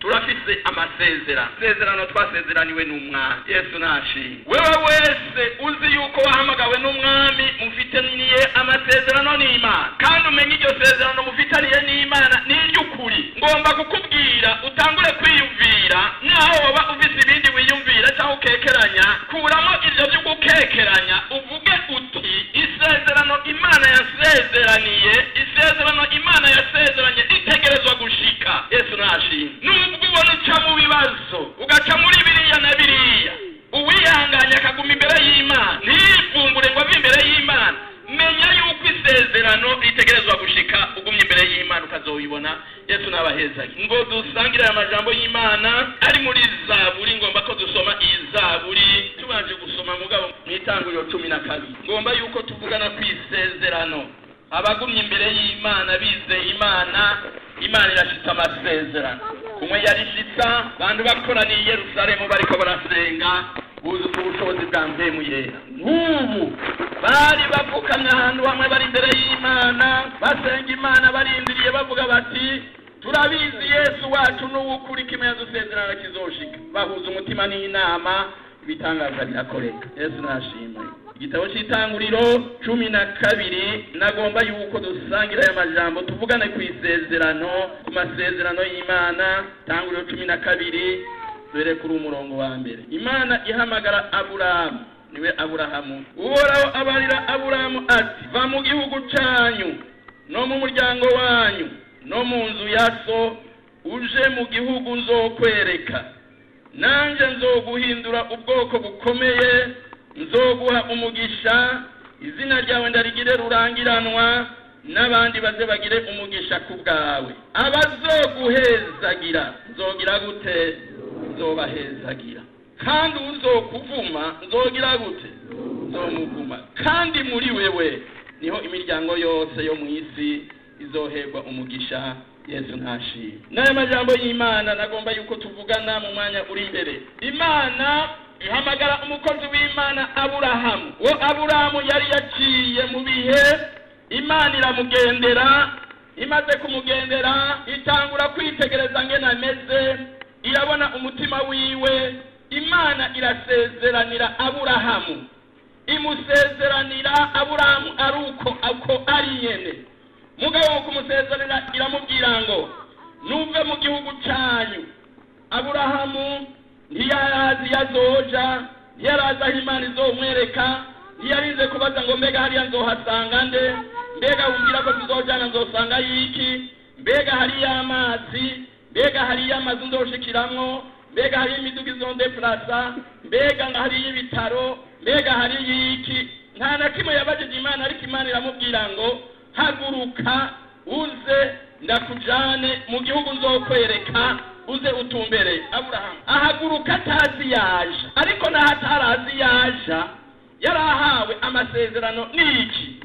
turafise amasezerano twasezeraniwe n'umwami. Yesu nashi. Wewe wese uzi yuko wahamagawe n'umwami mufitaniye amasezerano n'Imana, kandi umenye iryo sezerano mufitaniye n'Imana ni iry'ukuri. Ngomba kukubwira utangure kwiyumvira, naho waba ufise ibindi wiyumvira cyangwa ukekeranya, kuramo ibyo byo gukekeranya uvuge uti isezerano Imana yasezeraniye, isezerano Imana yasezeranye itegerezwa gushika. Yesu nashi. Nubwo ubona uca mu bibazo ugaca muri biriya na biriya, uwihanganye akaguma imbere y'Imana, ntivumbure ngo ave imbere y'Imana, menya yuko isezerano ritegerezwa gushika. Ugumye imbere y'Imana ukazoyibona. Yesu nabahezanye. Ngo dusangire aya majambo y'Imana ari muri Zaburi. Ngomba ko dusoma iyi Zaburi tubanje gusoma mugabo mw'Itanguriro 12. Ngomba yuko tuvugana ku isezerano. Abagumye imbere y'Imana bizeye Imana, Imana irashitsa amasezerano. Kumwe yarishitsa bantu bakoraniye i Yerusalemu bariko barasenga buzuza ubushobozi bwa mpemu yera. Nk'ubu bari bapfukamye ahantu hamwe bari imbere y'Imana basenga Imana, barindiriye bavuga bati turabizi Yesu wacu n'uwukuri kimwe yadusezerana kizoshika. Bahuza umutima n'inama, ibitangaza birakoreka. Yesu nashimwe. Igitabo cy'Itanguriro 12 nagomba yuko dusangira aya majambo tuvugane ku isezerano, ku masezerano y'Imana. Itanguriro 12 dore kuri umurongo wa mbere. Imana ihamagara Aburahamu, niwe Aburahamu. Uhoraho abarira Aburahamu ati, va mu gihugu cyanyu no mu muryango wanyu no mu nzu ya so, uje mu gihugu nzokwereka. Nanje nzoguhindura ubwoko bukomeye, nzoguha umugisha, izina ryawe ndarigire rurangiranwa, n'abandi baze bagire umugisha ku bwawe. Abazoguhezagira nzogira gute? Nzobahezagira. Kandi uzokuvuma nzogira gute? Nzomuvuma. Kandi muri wewe niho imiryango yose yo mu isi izoherwa umugisha. Yesu ntashi. N'aya majambo y'Imana nagomba yuko tuvugana mu mwanya uri imbere. Imana ihamagara umukozi w'Imana Aburahamu. Wo Aburahamu yari yaciye mu bihe, Imana iramugendera, imaze kumugendera itangura kwitegereza ngene ameze, irabona umutima wiwe. Imana irasezeranira Aburahamu, imusezeranira Aburahamu uko ari nyene. Mugabo kumusezerera iramubwira ngo nuve mu gihugu cyanyu. Aburahamu ntiyarazi yazoja, ntiyarazi aho Imana izomwereka, ntiyarize kubaza ngo mbega hariya nzohasanga nde, mbega wumvira ko tuzojana nzosanga yiki, mbega hariya amazi, mbega hariya amazu nzoshikiramwo, mbega hariya imiduga izondeplasa, mbega hariya ibitaro, mbega hariya yiki. Nta na kimwe yabajije Imana, ariko Imana iramubwira ngo haguruka uze ndakujane mu gihugu nzokwereka, uze utumbere. Aburahamu ahaguruka atazi yaje, ariko naho atarazi yaje yarahawe amasezerano n'iki?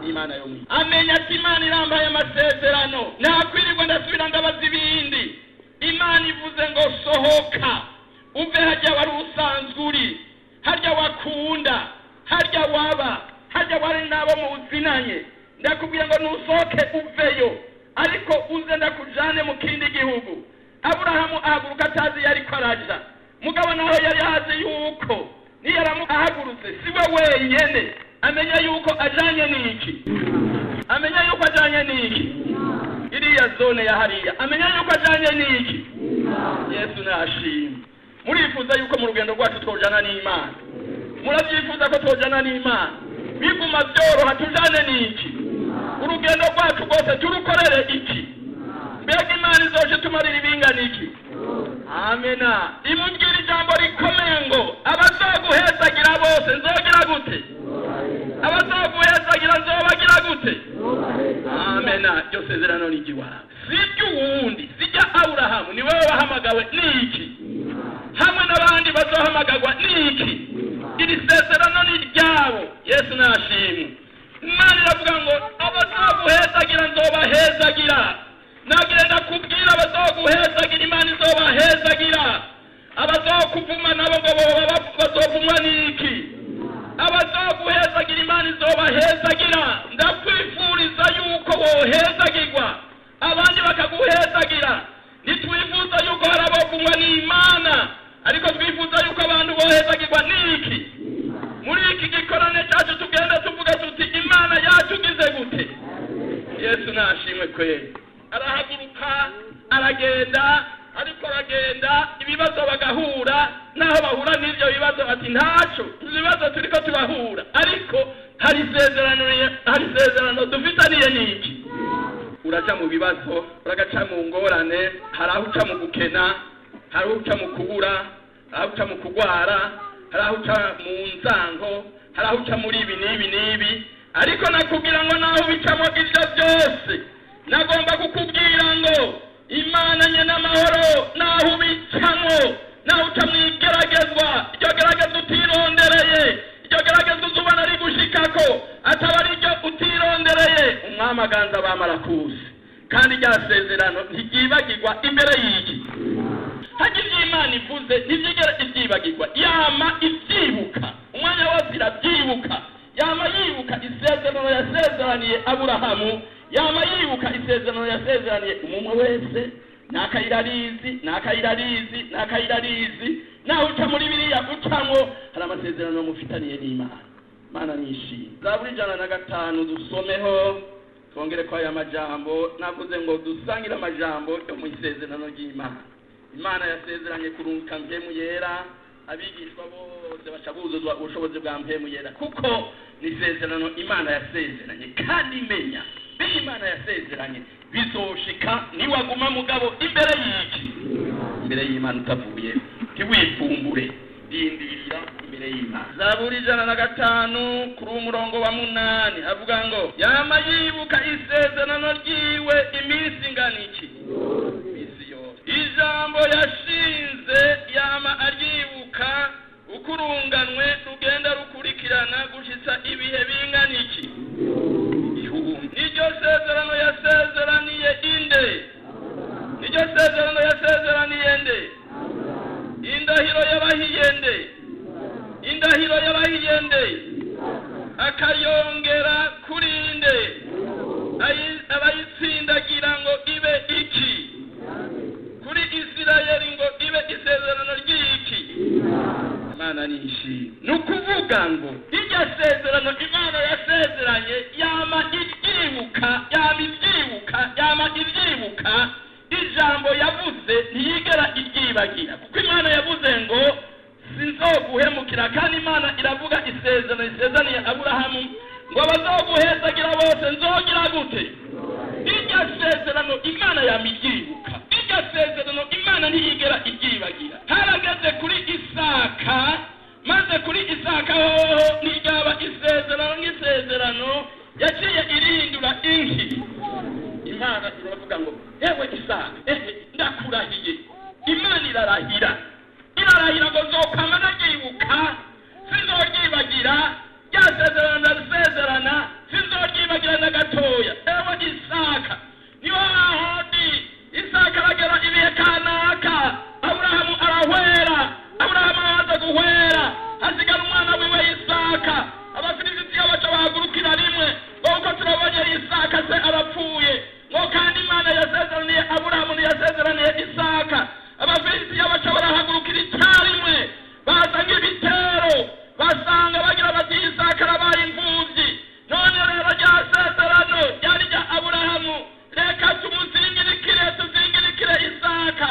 Imana yo mwi. Amenya ati Imana irambaye amasezerano, nakwirirwa ndasubira ndabaza ibindi. Imana ivuze ngo sohoka uve harya wari usanzwe uri, harya wakunda, harya waba, harya wari nabo muzinanye. Ndakubwiye ngo nusohoke uveyo, ariko uze ndakujane mu kindi gihugu. Aburahamu ahaguruka atazi yari kwaraja, mugabo naho yari azi yuko niyaramu ahagurutse siwe wenyene, amenya yuko ajanye n'iki, amenya yuko ajanye n'iki, iriya zone ya hariya amenya yuko ajanye n'iki. Yesu nashimwe. Murifuza yuko mu rugendo rwacu twojana n'Imana? Muravyifuza ko twojana n'Imana? Biguma byoroha tujane n'iki? Urugendo rwacu rwose turukorere iki? Mbega Imana izoje tumarira ibingana iki? Amena. Imubwira ijambo rikomeye ngo abazoguhezagira bose nzogira gute? Abazoguhezagira nzobagira gute? Amena. Iryo sezerano ni igiwawe, siryo uwundi, sijya Aburahamu, ni wewe wahamagawe n'iki, hamwe n'abandi bazohamagagwa n'iki. Iri sezerano ni ryabo. Yesu nashimwe. Imana iravuga ngo abazoguhezagira nzobahezagira. Nagenda kubwira abazoguhezagira Imana izobahezagira. Abazokuvuma nabo ngo bazovumwa n'iki? Abazoguhezagira Imana izobahezagira. Ndakwifuriza yuko wohezagirwa abandi bakaguhezagira. Nitwifuza yuko hari kweli arahaguruka aragenda, ariko aragenda ibibazo bagahura, naho bahura n'ibyo bibazo ati ntaco ibibazo turiko turahura, ariko hari isezerano dufitaniye n'iki. Uraca mu bibazo, uragaca mu ngorane, hari aho uca mu gukena, hari aho uca mu kubura, hari aho uca mu kugwara, hari aho uca mu nzango, hari aho uca muri ibi n'ibi, ariko nakubwira ngo naho bicamo ibyo byose nagomba kukubwira ngo Imana nyene amahoro naho ubicamo, naho uca mwigeragezwa, iryo gerageza utirondereye, iryo gerageza uzubona rigushikako ataba ari ryo utirondereye, umwami aganza bamarakuzi kandi rya sezerano ntiryibagirwa imbere y'iki. Hagira ivyo Imana ivuze ntivyigera ivyibagirwa, yama ivyibuka, umwanya wose iravyibuka, yama yibuka isezerano yasezeraniye Aburahamu, yama yibuka isezerano yasezeraniye umumwe wese, nakayirarizi, naho uca muri biriya ucamwo hari amasezerano mufitaniye n'Imana. Imana nishimye. Zaburi 105 dusomeho twongere kwa aya majambo, navuze ngo dusangire amajambo yo mu isezerano ry'Imana. Imana yasezeranye kurunguka mpemu yera, abigishwa bose baca buzuzwa ubushobozi bwa mpemu yera, kuko ni isezerano Imana yasezeranye. Kandi imenya Imana yasezeranye bizoshika niwaguma mugabo imbere y'iki, imbere y'Imana utavuye ntiwifumbure, dindirira imbere y'Imana. Zaburi 105 kuri umurongo wa 8 avuga ngo yama yibuka isezerano ryiwe iminsi ingana iki, iminsi yose. Ijambo yashinze yama aryibuka, ukurunganwe rugenda rukurikirana gushitsa ibihe bingana iki. Niryo sezerano yasezeraniye inde, niryo sezerano yasezeraniye nde, indahiro yabahiye nde, akayongera kuri nde, abayitsindagira ngo ibe iki, kuri Isirayeli ngo ibe isezerano ry'iki. Imana nishimye. Nukuvuga ngo iryo sezerano Imana yasezeranye yama ibyibuka, ijambo yavuze ntiyigera iryibagira, kuko Imana yavuze ngo sinzoguhemukira, kandi Imana iravuga isezerano isezeraniye Aburahamu ngo abazoguhezagira bose nzogira gute. Iryo sezerano Imana yamibyibuka, iryo sezerano Imana ntiyigera iryibagira. Harageze kuri Isaka, maze kuri Isaka hoho n'iryaba isezerano yaciye irindura inki. Imana iravuga ngo ewe Isaka, ndakurahiye. Imana irarahira ngo nzokwama ndyibuka, sinzoryibagira, rya sezerana sinzoryibagira na gatoya. Ewe Isaka, niho hahandi Isaka aragera ibihe kanaka, Aburahamu arahwera, Aburahamu amaze guhwera, hasigara umwana wiwe Isaka, Abafilisitiya baca bahagurukira rimwe, kuko turabonye Isaka se arapfuye, ngo kandi Imana yasezeraniye Aburahamu ntiyasezeraniye Isaka. Abafilisitiya baca barahagurukira icyarimwe, bazanye ibitero, basanga bagira bati Isaka arabaye imfuvyi. None rero rya sezerano ryari rya Aburahamu, reka tuzingirikire Isaka.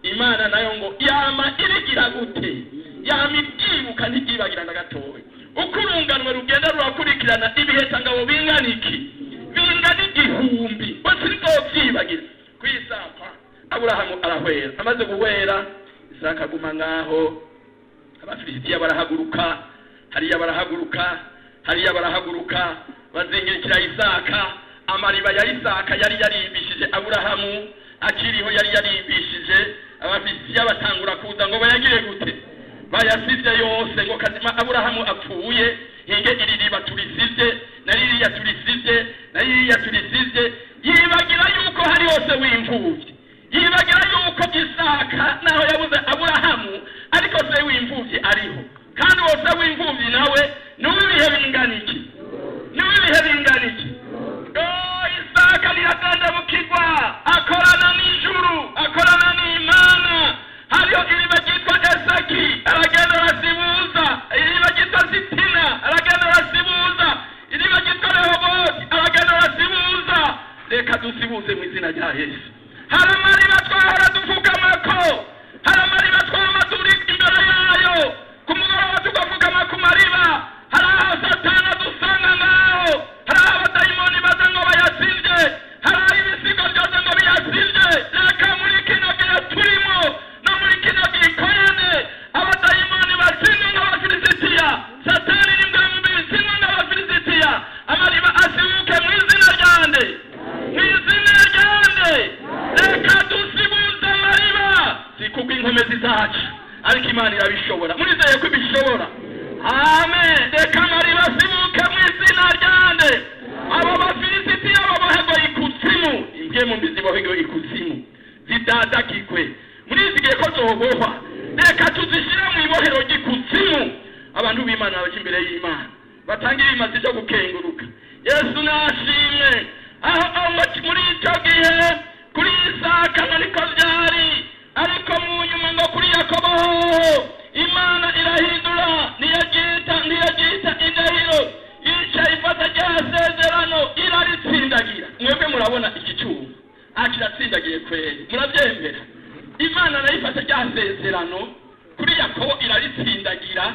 Imana nayo ngo yama irigira gute, yama ibyibuka ntiyibagira na gatoya. Ukurunganwe rugenda rurakurikirana ibiheta ngabo bingana iki, bingana igihumbi, basizovyibagira. Kwisaka Aburahamu arahwera, amaze guhwera Isaka aguma ngaho, Abafilisitiya barahaguruka, hariya barahaguruka bazingirikira Isaka. Amariba ya Isaka yari yarimbishije Aburahamu akiriho, yari yarimbishije. Abafilisitiya batangura kuza ngo bayagire gute, bayasivye yose, ngo kazima Aburahamu apfuye, hinge iririba turisivye, naririya turisivye. Yibagira yuko hari hose w'imfuvyi, yibagira yuko Isaka naho yabuze Aburahamu, ariko se w'imfuvyi ariho, kandi wose w'imfuvyi nawe n'ubihe bingana iki. Isaka liragenda mukigwa, akorana n'ijuru, akorana n'Imana. Hariho iriba ryitwa Eseki, aragenda arasibuza, iriba ryitwa Sitina, aragenda arasibuza, iriba ryitwa Rehoboti, aragenda arasibuza. Reka dusibuze inkomezi zacu, ariko Imana irabishobora. Murizeye ko ibishobora? Amen. Reka amariba asibuke mu izina ryande. Abo bafilisitiya babohego ikuzimu, ingemu mbi zibohego ikuzimu zidadakikwe. Murizeye ko zobohwa, reka tuzishyire mu ibohero ry'ikuzimu. Abantu b'Imana baje imbere y'Imana batangira ibimazi byo gukenguruka. Yesu nashimwe. Aho muri icyo gihe kuri Isaka ariko byari, ariko mu nyuma ngo kuri Yakobo Imana irahindura, ntiyagita indahiro, yica ifata rya sezerano iraritsindagira. Mwebwe murabona iki cyuma akiratsindagiye kweli, murabyemera? Imana nayifata rya sezerano kuri Yakobo iraritsindagira,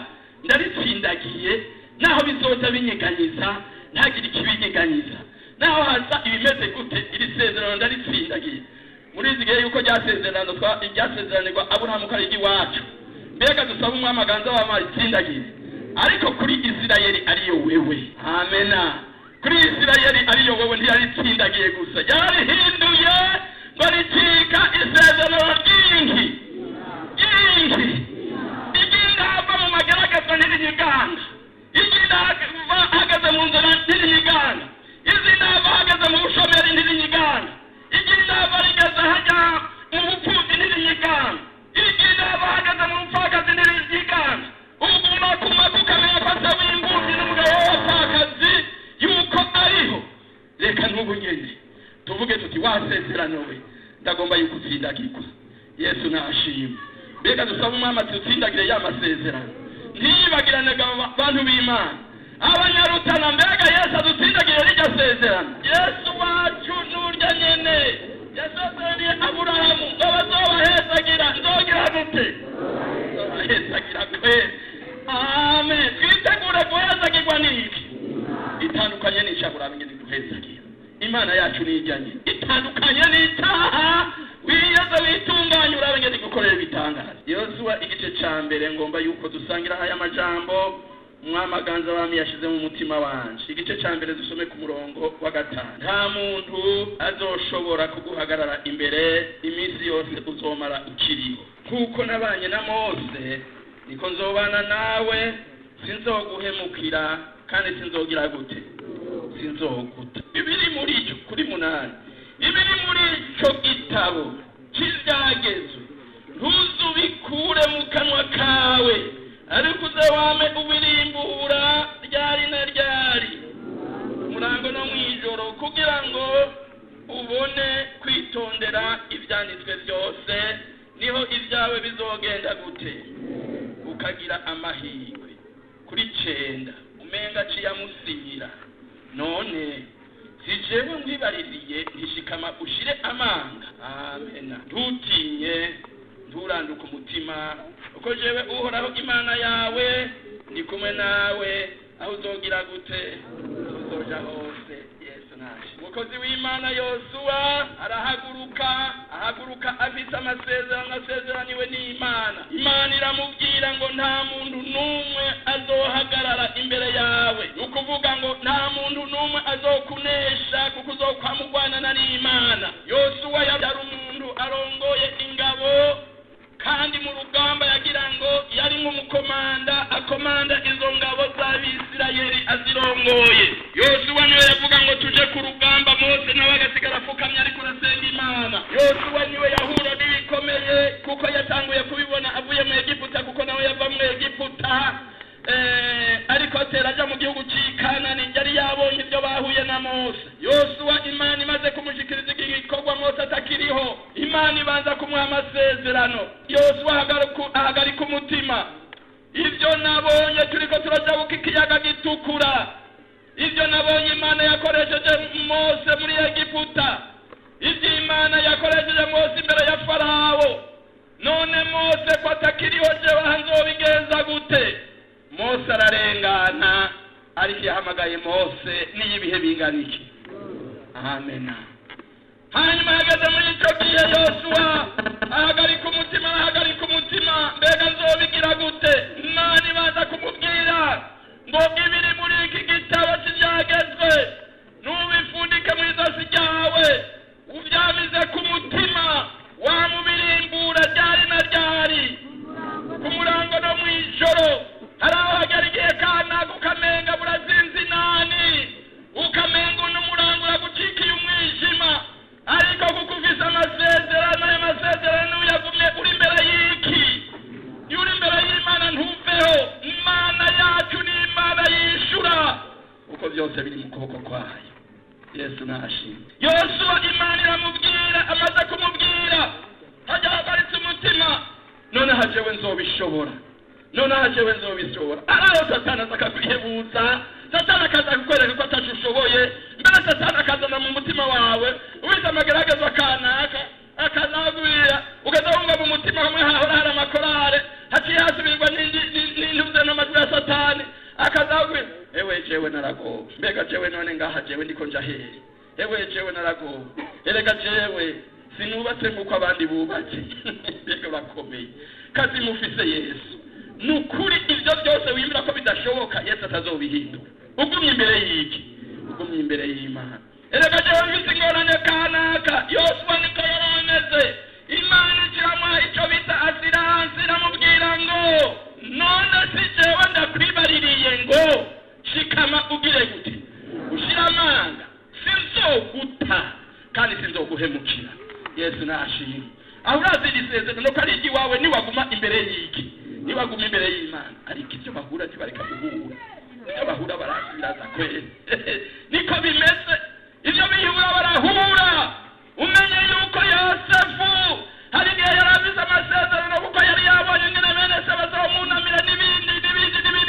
ndaritsindagiye, naho bizoza binyeganyiza ntagire ikibinyeganyiza, naho haza ibimeze gute iri sezerano ndaritsindagiye. Murizigiye yuko ryasezeranirwa Aburahamu ko ari iwacu, mbega dusaba umwami aganza w'amaritsindagiye, ariko kuri Isirayeli ariyo wewe. Amena. Kuri Isirayeli ariyo wewe ntiyaritsindagiye gusa, yarihinduye ngo ricika isezerano ryinshi igenda hava mu mageragezwa n'irinyiganga, igenda hagaze mu nzira n'irinyiganga, izindi hava hagaze mu bushomeri n'irinyiganga, igenda hava rigeze hajya mu bupfubyi n'irinyiganga, igenda hava hagaze mu bupfakazi n'irinyiganga. Uguma kukamenya ko asa w'imbuzi n'umugabo w'abapfakazi yuko ariho. Reka n'ubu nyene tuvuge tuti wasezerano we ndagomba yuko utsindagirwa. Yesu nashimwe. Mbega dusaba umwami tutsindagire ya masezerano, ntiyibagirane abantu b'Imana. Abanyarutana, mbega Yesu adutsindagire rijya sezerano. Yesu wacu nurya nyene yasezeraniye Aburahamu ngo bazobahezagira, nzogira gute? Bahezagira kweli. Amen. Twitegure guhezagirwa n'iki? Itandukanye n'icabura bingene guhezagira. Imana yacu nijyanye itandukanye n'itaha, wiyeze witunganye urabengene gukorera ibitangaza. Yosuwa igice ca mbere ngomba yuko dusangira aya majambo mwamaganza wami yashize mu mutima wanje. Igice ca mbere dusome ku murongo wa 5. Nta muntu azoshobora kuguhagarara imbere iminsi yose uzomara ukiriho. Kuko nabanye na Mose niko nzobana nawe, sinzoguhemukira kandi sinzogira gute? Sinzoguta. Ibiri muri icyo kuri 8, ibiri muri icyo gitabo cy'ibyagezwe ntuzubikure mu kanwa kawe, ariko uzawame ubirimbura ryari na ryari, murango no mwijoro, kugira ngo ubone kwitondera ibyanditswe byose, niho ibyawe bizogenda gute? Ukagira amahirwe. Kuri 9 umenga ciyamusinyira, none sijewe ngwibaririye ntishikama ushire amanga. Amena. Ntutinye, nturanduka umutima, uko jewe uhoraho Imana yawe ndi kumwe nawe, aho uzogira gute? Uzoja hose. Yesu naje. Umukozi w'Imana Yosuwa ahaguruka afite amasezeraniwe n'Imana. Imana iramubwira ngo nta muntu n'umwe azohagarara imbere yawe, ukuvuga ngo nta muntu n'umwe azokunesha kuko uzokwamugwanana n'Imana. Yosuwa yari umuntu arongoye ingabo, kandi mu rugamba yagira ngo yari nk'umukomanda akomanda izo ngabo z'Abisirayeli azirongoye. Yosuwa niwe yavuga ngo tuje ku rugamba, Mose nawe agasigara apfukamye ariko arasenga Imana. Yosuwa niwe yahura n'ibikomeye kuko yatanguye kubibona avuye mu Egiputa, kuko nawe yava mu Egiputa ariko ateraja mu gihugu cy'Ikanani, yari yabonye ibyo bahuye na Mose. Yosuwa Imana imaze kumushikiriza igikorwa Mose atakiriho, Imana ibanza kumuha amasezerano. Yosuwa ahagarika umutima. Ibyo nabonye turiko turajabuka ikiyaga gitukura, ibyo nabonye Imana yakoresheje Mose muri Egiputa, ibyo Imana yakoresheje Mose imbere ya Farawo, none Mose ko atakiriho jewe nzobigenza gute? Mose ararengana, ariko yahamagaye Mose n'ibihe bingana iki? Amen. Hanyuma yageze muri icyo gihe Yosuwa ahagarika umutima, mbega nzobigira gute? Imana ibanza kumubwira ngo ibiri muri iki gitabo cy'ibyagezwe ntubifundike mu izosi ryawe, ubyamize ku mutima, wamubirimbura ryari na ryari. ukuboko kwayo. Yesu nashimwe. Yosuwa Imana iramubwira, amaze kumubwira hajya hagaritse umutima, none hajewe nzobishobora, none hajewe nzobishobora. Araho Satani akakwihebuza, Satani akaza kukwereka ko atashushoboye, mbere Satani akazana mu mutima wawe ubiza amageragezwa kanaka, akazagwira ukazahunga mu mutima hamwe hahora hari amakorare, haciye hasubirwa n'intuze n'amajwi ya Satani, akazagwira ewe jewe naragowe, mbega jewe none ngaha jewe ndiko nja hehe, ewe jewe naragowe, erega jewe sinubatse nk'uko abandi bubatse. Mbega urakomeye, kazi mufise Yesu. Nukuri ibyo byose wimira ko bidashoboka, Yesu atazobihindura. Ugumye imbere y'iki? Ugumye imbere y'Imana. Erega jewe mfise ingorane kanaka, Yosuwa niko yarameze. Imana ikiramwa icyo bita asiransi, iramubwira ngo none si jewe ndakwibaririye ngo shikama ugire gute, ushira amanga, sinzoguta kandi sinzoguhemukira. Yesu nashimwe. Aho urazi isezerano ko ari iwawe niwaguma imbere y'iki, niwaguma imbere y'Imana. Ariko ibyo bahura ntibareka guhura, ibyo bahura barasiraza kweli. Niko bimeze, ibyo bihura barahura. Umenye yuko Yosefu hari igihe yarabize amasezerano kuko yari yabonye nyine bene se bazomunamira n'ibindi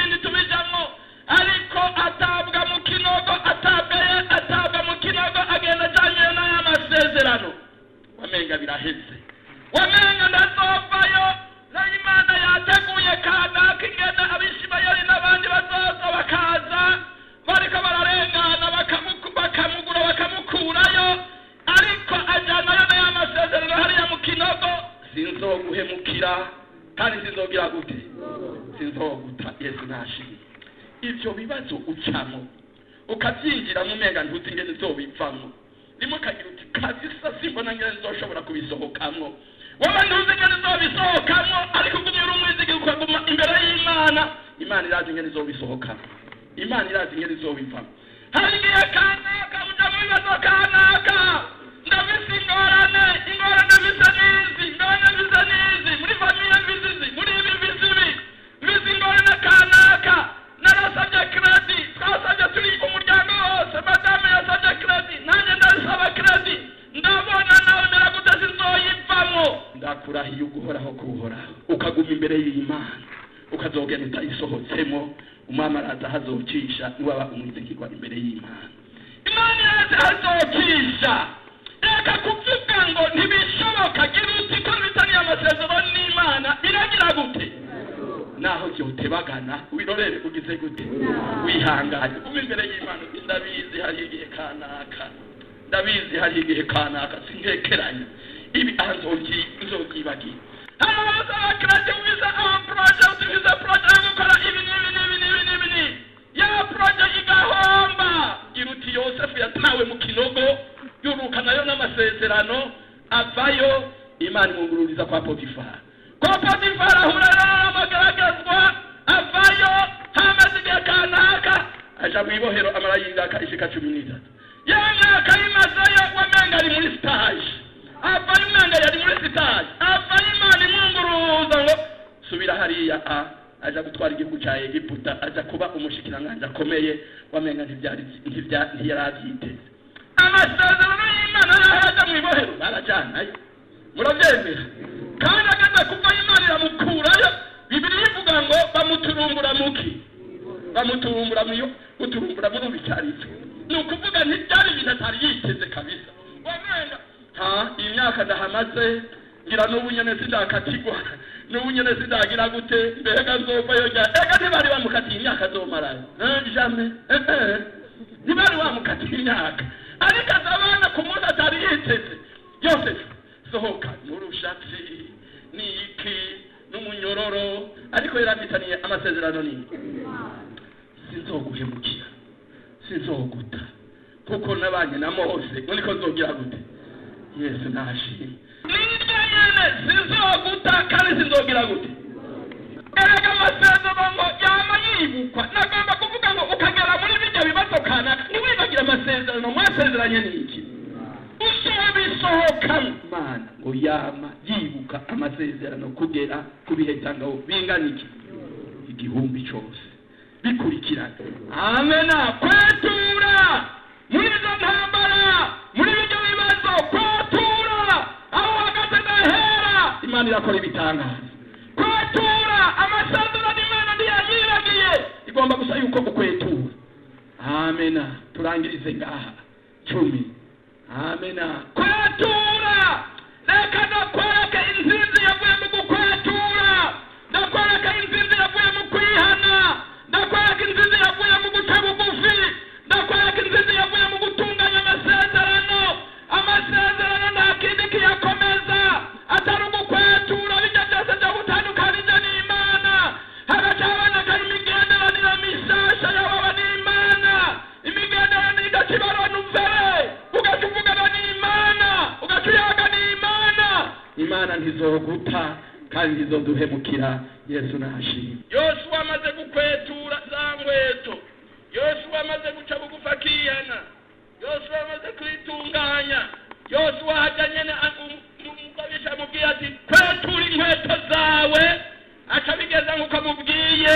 ntitubijamwo, ariko atabwa mu kinogo, atabwa mu kinogo, agenda ajanye n'aya masezerano. Wamenga biraheze, wamenga ndazovayo, na Imana yateguye kanaka ingene Abishimayeli n'abandi bazoza bakaza bariko bararengana bakamugura bakamukurayo, ariko ajyanayo n'aya masezerano hariya mu kinogo. Sinzoguhemukira kandi sinzogira gute, sinzoguta. Yesu nashimwe. Ibyo bibazo ucamo ukabyinjira mu menga ntuzi ingene zobivamo, rimwe kagira uti kabisa simbona ngene nzoshobora kubisohokamwo. Wowe ntuzi ingene zobisohokamwo, ariko ugumye uri umwizigi ukaguma imbere y'Imana. Imana irazi ingene zobisohokamo, Imana irazi ingene zobivamo. Hari igihe kanaka uja mu bibazo kanaka, ndabise ingorane bisa n'izi, muri famiye mbizizi, muri ibi bizibi, mbizi ingorane kanaka. Narasabye kredi, twasabye turi umuryango wose, madame yasabye kredi, nanjye ndasaba kredi, ndabona nawe ndaragute sinzoyivamo. Ndakurahiye uguhoraho kuhoraho, ukaguma imbere y'Imana, ukazogenda utayisohotsemo. Umwami araza hazocisha niwaba umwizigirwa imbere y'Imana. Imana iraza hazocisha. Reka kuvuga ngo ntibishoboka, gira uti ko bitaniye amasezerano n'Imana, biragira gute? Naho byotebagana wirorere ugize gute, wihanganye umi imbere y'Imana. Ndabizi hari igihe kanaka, ndabizi hari igihe kanaka singekeranya ibi nzogibagira. Hano bose bakiraje wiza project gukora ibi ya project igahomba. Gira uti Yosefu yatawe mu kinogo, yuruka nayo n'amasezerano, avayo. Imana imungururiza kwa Potifara. Kwa Potifara ahura amagaragazwa, avayo. Hamaze igihe kanaka aja mu ibohero, amara y'ingaka ishika 13. Yanga kayimazayo wamenga ari muri stage, avayo umenga yari muri stage, avayo. Imana imwunguruza ngo subira hariya, aja gutwara igihugu cya Egiputa, aja kuba umushikiranganje akomeye. Wamenga ntiyarabyiteze. Amasezerano y'Imana araja mu ibohero, barajyanayo. Murabyemera? Kandi agaza kuva Imana iramukurayo. Bibiliya ivuga ngo bamuturumbura muki, bamuturumbura muyo, guturumbura mu bicyaritswe. Ni ukuvuga ntibyari ibintu atari yiteze kabisa. Wamenga iyi myaka ndahamaze, ngira n'ubu nyene sindakatigwa, n'ubu nyene sindagira gute, mbega nzovayo ryari? Ega ntibari bamukatiye imyaka azomarayo, jamais, ntibari bamukatiye imyaka, ariko azabana ku munsi atari yiteze. Yosefu sohoka n'urushatsi n'iki n'umunyororo, ariko yarafitaniye amasezerano n'iki. Sinzoguhemukira, sinzoguta, kuko nabanye na Mose, niko nzogira gute. Yesu nashimwe. Sinzoguta kandi sinzogira gute. Erega amasezerano ngo yama yibukwa. Nagomba kuvuga ngo ukagera muri bijya bibazo kanaka, ntiwibagira amasezerano mwasezeranye n'iki. Usohoka Imana ngo yama yibuka amasezerano kugera kubihezangaho binganiki igihumbi cyose bikurikirana. Amena. Kwetura izo ntambara, muri ibyo bibazo, kwatura aho hagati n'ahera, Imana irakora ibitangaza. Kwatura amasezerano Imana ntiyayiragiye, igomba gusa yuko ukwetura. Amena. Turangirize ngaha 10. Amena. Kwatura, reka ndakwereke insinzi yavuye mu gukwatura, ndakwereke insinzi yavuye mu kwihana, ndakwereke insinzi yavuye mu guca bugufi, ndakwereke insinzi yavuye mu gutunganya amasezerano. Amasezerano nta kindi kiyakomeza atari ugukwatura, bijya byose byo gutandukanije n'Imana, hagacaboneka imigenderanire mishasha y'ababa n'Imana, imigenderanire igacibarana uvere, ugaca uvugana n'Imana, ugaca uyaga n'Imana. Imana ntizoguta kandi ntizoduhemukira. Yesu nashimwe. Yosuwa amaze gukwetura za ngweto, Yosuwa amaze guca bugufi akihana, Yosuwa amaze kwitunganya, Yosuwa hajanye umugabisha amubwiye ati kwetura inkweto zawe, aca bigeza nk'uko amubwiye,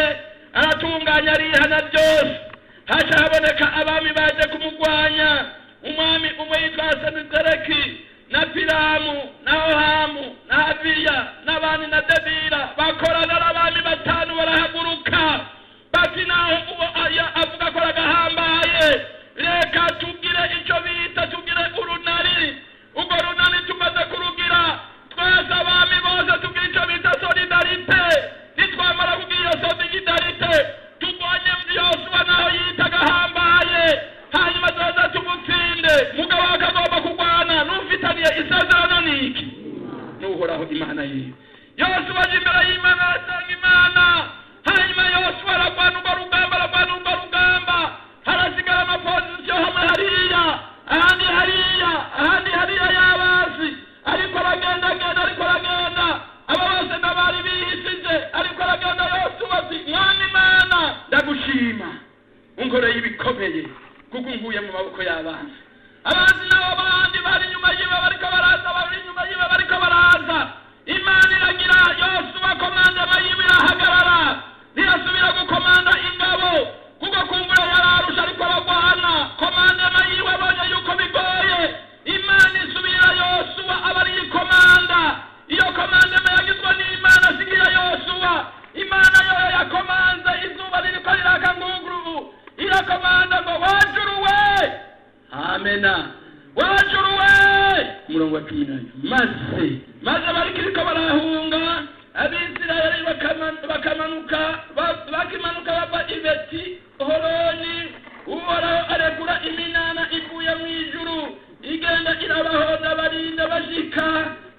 aratunganya arihana byose. Haca haboneka abami baje kumugwanya, umwami umwe yitwa Senkereki na Piramu na Hohamu na Abiya n'abandi na Debira, bakorana n'abami 5 barahaguruka bati naho uwo avuga ko aragahambaye, reka tugire icyo bita tugire urunari. Ubwo runari tumaze kurugira, twese abami bose tugire icyo bita solidarite. Nitwamara kugira iyo solidarite, tugwanye Yosuwa naho yita agahambaye, hanyuma tuza tumutsinde. Mugabo akagomba kurwana n'ufitaniye isezerano n'iki? N'uhoraho Imana ye. Yosuwa aje imbere y'Imana, arasanga Imana, hanyuma Yosuwa aragwana urwo rugamba, harasigara amapozisiyo hamwe hariya, ahandi hariya y'abazi, ariko aragenda, aba bose n'abari bihishije, ariko aragenda. Yosuwa ati Mwami Imana ndagushima, unkoreye ibikomeye kuko unkuye mu maboko y'abanzi. Abanzi nabo bandi bari inyuma yiwe bariko baraza, Imana iragira Yosuwa komanda yiwe irahagarara, ntiyasubira gukomanda ingabo kuko kumbura yararusha ariko aragwana. Komanda yiwe abonye yuko bigoye, Imana isubira Yosuwa abari komanda. Iyo komanda yagizwe n'Imana sigira Yosuwa. Imana yo yakomanze izuba ririko riraka ngunguru, irakomanda ngo wajuruwe. Amena. Wajuruwe. Umurongo wa 10. Maze barikiriko barahunga, Abisirayeli bakimanuka bava i Beti Horoni. Uhoraho aregura iminana ivuye mu ijuru, igenda irabahoza barinda bashika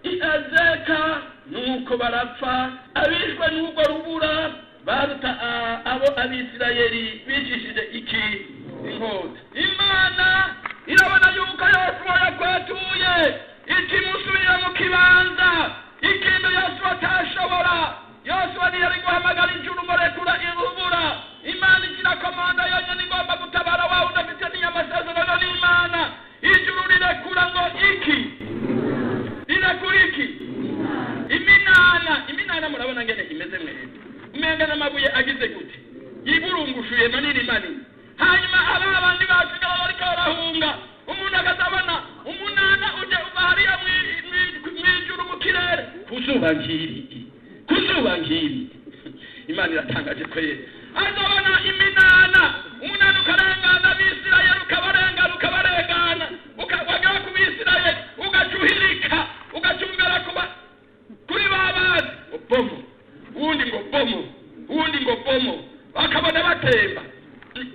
i Azeka, nuko barapfa. Abishwe n'ubwo rubura baruta abo Abisirayeli bicishije iki? Inkota. Imana irabona yuko Yosuwa yakwatuye, ikimusubira mu kibanza, ikintu Yosuwa atashobora. Yosuwa ntiyari guhamagara ijuru ngo rekura irubura. Imana ikirakomanda yonyine igomba gutabara wawe udafite n'amasezerano n'Imana. Ijuru rirekura ngo iki? Rirekura iki? Iminana murabona ngene imeze mwene. Umenga n'amabuye agize gute? Yiburungushuye manini. Hanyuma abandi basigara bariko barahunga. Umuntu akazabona umunana uje uva hariya mw'ijuru mu kirere. Kuzuba ngiri. Imana iratangaje kwere. Azabona iminana, umunana ukarengana, Abisirayeli ukabarengana, ukagera ku Bisirayeli, ugacuhirika, ugacumbera kuri babazi. Bomo. Uwundi ngo bomo. Bakabona batemba.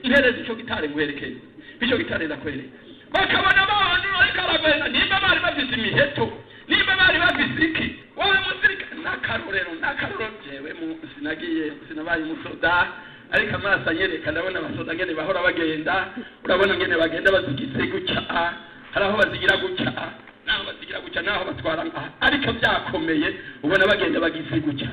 Ntereza icyo gitare ngwerekeye. Icyo gitare ndakwere. Bakabona abantu ariko aragwena, nimba bari bafise imiheto, nimba bari bafise iki? Wowe musirika nakarorero jewe sinabaye umusoda, ariko amaso anyereka ndabona abasoda ngene bahora bagenda, urabona ngene bagenda bazigize gutya, haraho bazigira gutya, naho batwara, ariko byakomeye ubona bagenda bagize gutya.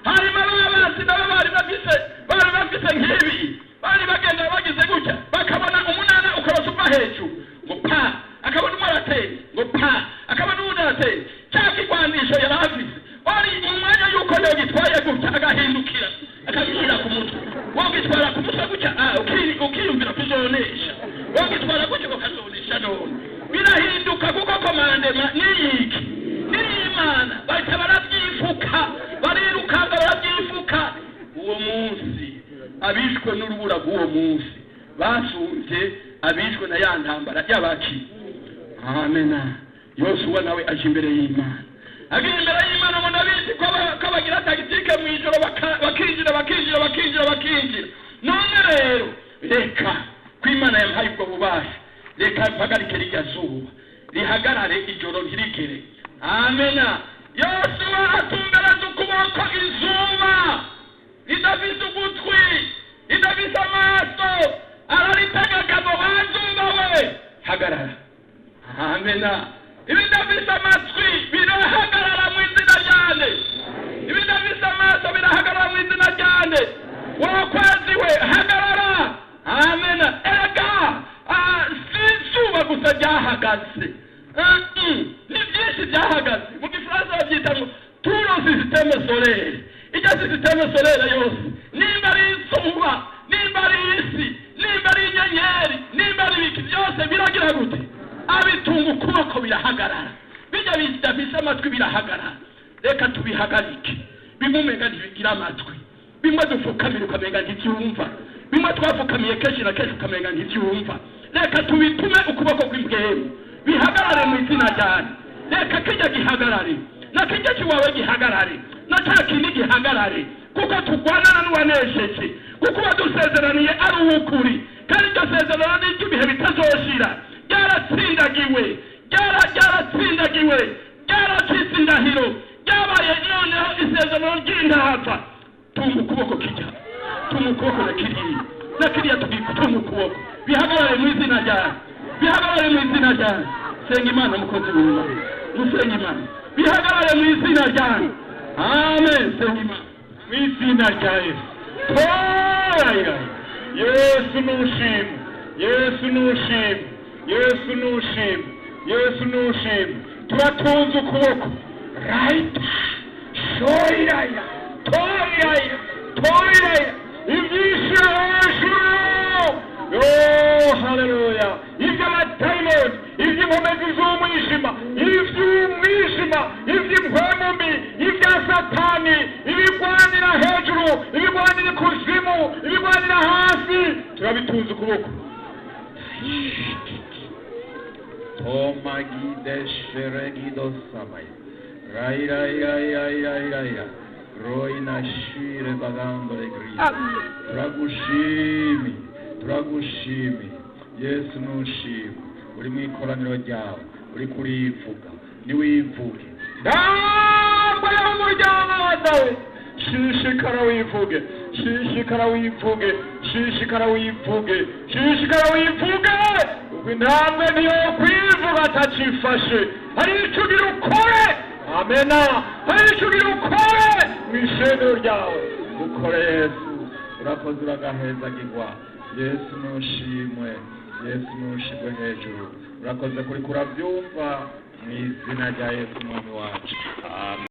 Harimo abasi nabo bari bafise nk'ibi, bari bagenda bagize gutya, bakabona umunana ukorosa uva hejuru ngo pa, akabona umurateye ngo pa, akabona uwudateye cyakigwanisho yari afise. Bari umwanya yuko yogitwaye gutya agahindukira akabishyira ku mutwe, wogitwara ku mutwe gutya ukiyumvira kuzonesha, wogitwara gutya ukazonesha. kurema n'iyiki n'Imana bahita barabyifuka barirukanga barabyifuka. Uwo munsi abishwe n'urubura rw'uwo munsi basunze abishwe na ya ntambara y'abaki. Amena. Yosuwa nawe aje imbere y'Imana, agiye imbere y'Imana ngo ndabizi ko bagira tagitike mu ijoro bakinjira. None rero reka ko Imana yampaye ubwo bubasha, reka mpagarike rirya zuba rihagarare ijoro ntirigere. Amena. Yosuwa atumbereza ukuboko izuba ridafise ugutwi ridafise amaso araritegeka ngo wazuba we hagarara. Amena. Ibidafise amatwi birahagarara mu izina ryane, ibidafise amaso birahagarara mu izina ryane. Wakwezi we hagarara. Amena. Ega si izuba gusa ryahagaze, ni byinshi byahagaze. Mu gifaransa babyita ngo turo systeme solaire. Ijya systeme solaire yose, nimba ari izuba, nimba ari isi, nimba ari inyenyeri, nimba ari ibiki byose biragira gute? Abitunga ukuboko birahagarara, bijya bidafise amatwi birahagarara. Reka tubihagarike. Bimumenga ntibigira amatwi, bimwe dufukamira ukamenga ntibyumva, bimwe twapfukamiye kenshi na kenshi ukamenga ntibyumva. Reka tubitume ukuboko kw'imbwemu bihagarare mu izina ryane. Reka kijya gihagarare, na kijya kiwawe gihagarare, na cya kindi gihagarare, kuko turwanana n'uwanesheje, kuko badusezeraniye ari uw'ukuri, kandi iryo sezerano ni iry'ibihe bitazoshira. Ryaratsindagiwe, ryaracitse indahiro, ryabaye noneho isezerano ry'intahava. Tunga ukuboko kijya, tunga ukuboko na kiriya tunga ukuboko bihagarare mu izina ryawe, bihagarare mu izina ryawe. Senga Imana mukozi w'Imana, musenga Imana, bihagarare mu izina ryawe. Amen. Senga Imana mu izina rya Yesu. Yesu nushimwe, Yesu nushimwe, Yesu nushimwe, Yesu nushimwe. Turatunze ukuboko. Right. Shoiraya, toiraya, ibyishe hejuru. Oh, hallelujah. Iby'amadayimoni, iby'inkomezi z'umwijima, iby'impwemumi, ibya Satani, ibigwanira hejuru, ibigwanira ikuzimu, ibigwanira hasi, turabitunze ukuboko. Tomagide sheregido samay. Raira. Roina shire bagambole gri. Turagushimi. Yesu nushimi. Uri mu ikoraniro ryawe, uri kurivuga, ni wivuge. Ndangwa y'umuryango wawe. Shishikara wivuge. Intambwe niyo kwivuga atacifashe. Hari icyo ugira ukore. Amena. Hari icyo ugira ukore mu ishengero ryawe. Ukore Yesu. Urakoze uragahezagirwa. Yesu nushimwe. Yesu nushimwe hejuru. Urakoze kuri kurabyumva mu izina rya Yesu umwami wacu. Amen.